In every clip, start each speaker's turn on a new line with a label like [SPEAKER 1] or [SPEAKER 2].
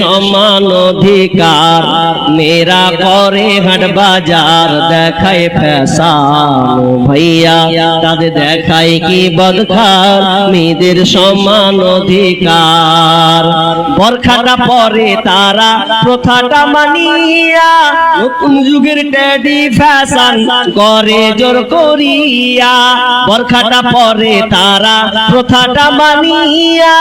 [SPEAKER 1] সমান অধিকার মেয়েরা করে হাট বাজার দেখায় ফ্যাশন ভাইয়া তাদের দেখায় কি বদখার মেয়েদের সমান অধিকার বরখাটা পরে তারা প্রথাটা মানিয়া নতুন যুগের ট্যাডি ফ্যাশন করে জোর করিয়া বরখাটা পরে তারা প্রথাটা মানিয়া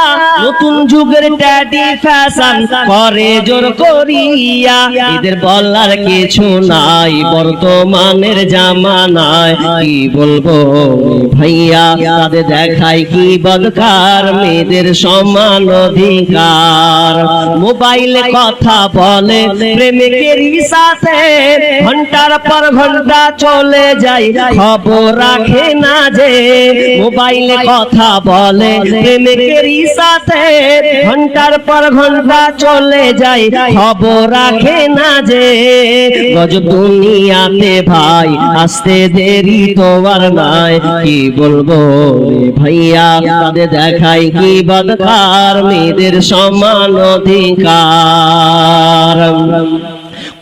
[SPEAKER 1] নতুন যুগের ট্যাডি ফ্যাশন করে জোর করিয়া এদের বলার কিছু নাই বর্তমানের জামানায় কি বলবো ভাইয়া তাদের দেখায় কি বদকার মেয়েদের সমান অধিকার মোবাইলে কথা বলে প্রেমিকের সাথে ঘন্টার পর ঘন্টা চলে যায় খবর রাখে না যে মোবাইলে কথা বলে প্রেমিকের সাথে ঘন্টার পর ঘন্টা চলে যায় খবর রাখে না যে গজব দুনিয়াতে ভাই আসতে দেরি তো আর নাই কি বলবো ভাইয়া তাদের দেখায় কি বদকার মেয়েদের সমান অধিকার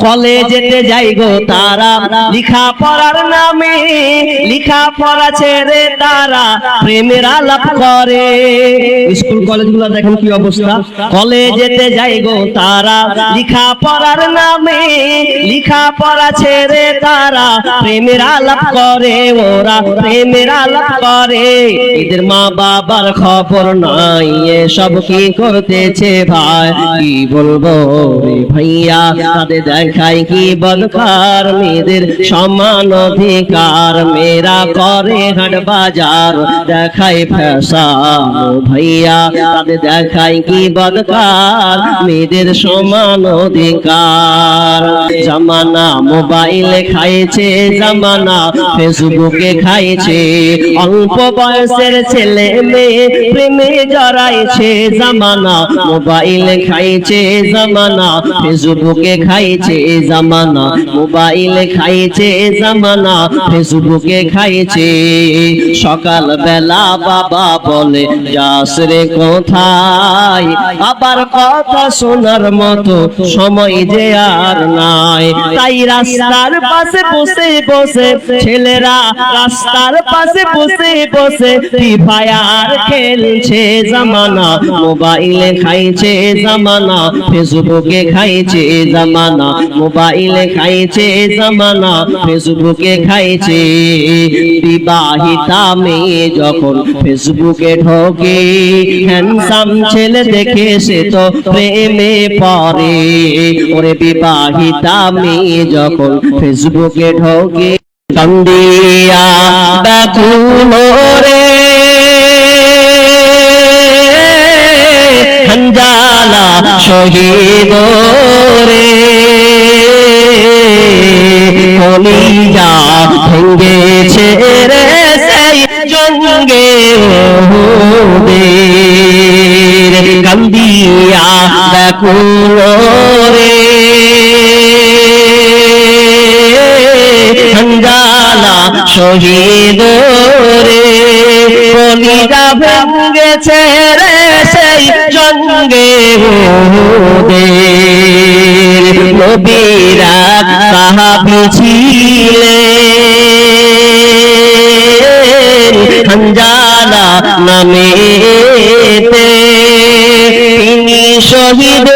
[SPEAKER 1] কলেজেতে যাই গো তারা লিখা পড়ার নামে লিখা পড়া ছেড়ে তারা প্রেমের আলাপ করে স্কুল কলেজগুলো দেখেন কি অবস্থা কলেজেতে যাই গো তারা লিখা পড়ার নামে লিখা পড়া ছেড়ে তারা প্রেমের আলাপ করে ওরা প্রেমের আলাপ করে এদের মা বাবার খবর নাই এসব কি করতেছে ভাই কি বলবো ভাইয়া তাদের দেখায় কি বদকার মেয়েদের সমান অধিকার মেয়েরা করে হাট বাজার দেখায় ফ্যাশন ভাইয়া তাদের দেখায় কি বদকার মেয়েদের সমান অধিকার জামানা মোবাইলে খাইছে জামানা ফেসবুকে খাইছে অল্প বয়সের ছেলে মেয়ে প্রেমে জড়াইছে জামানা মোবাইলে খাইছে জামানা ফেসবুকে খাইছে জামানা মোবাইলে খাইছে জামানা ফেসবুকে খাইছে সকাল বেলা বাবা বলে যাস রে কোথায় আবার কথা শোনার মতো সময় যে আর নাই তাই রাস্তার পাশে বসে বসে ছেলেরা রাস্তার পাশে বসে বসে ফ্রি ফায়ার খেলছে জামানা মোবাইলে খাইছে জামানা ফেসবুকে খাইছে জামানা মোবাইলে খাইছে জামানা ফেসবুকে খাইছে বিবাহিতা মেয়ে যখন ফেসবুকে ঢোকে হ্যান্ডসাম ছেলে দেখে সে তো প্রেমে পড়ে ওরে বিবাহিতা মেয়ে যখন ফেসবুকে ঢোকে কান্দিয়া ব্যাকুল রে হানজালা শহীদ রে কলিজা ভেঙেছে রে সেই জঙ্গে ওহুদের কান্দিয়া ব্যাকুল রে হানজালা শহীদ রে কলিজা ভেঙেছে রে সেই জঙ্গে ওহুদের নবীরা সাহাবী ছিলেন হানজালা নামেতে তিনি শহীদ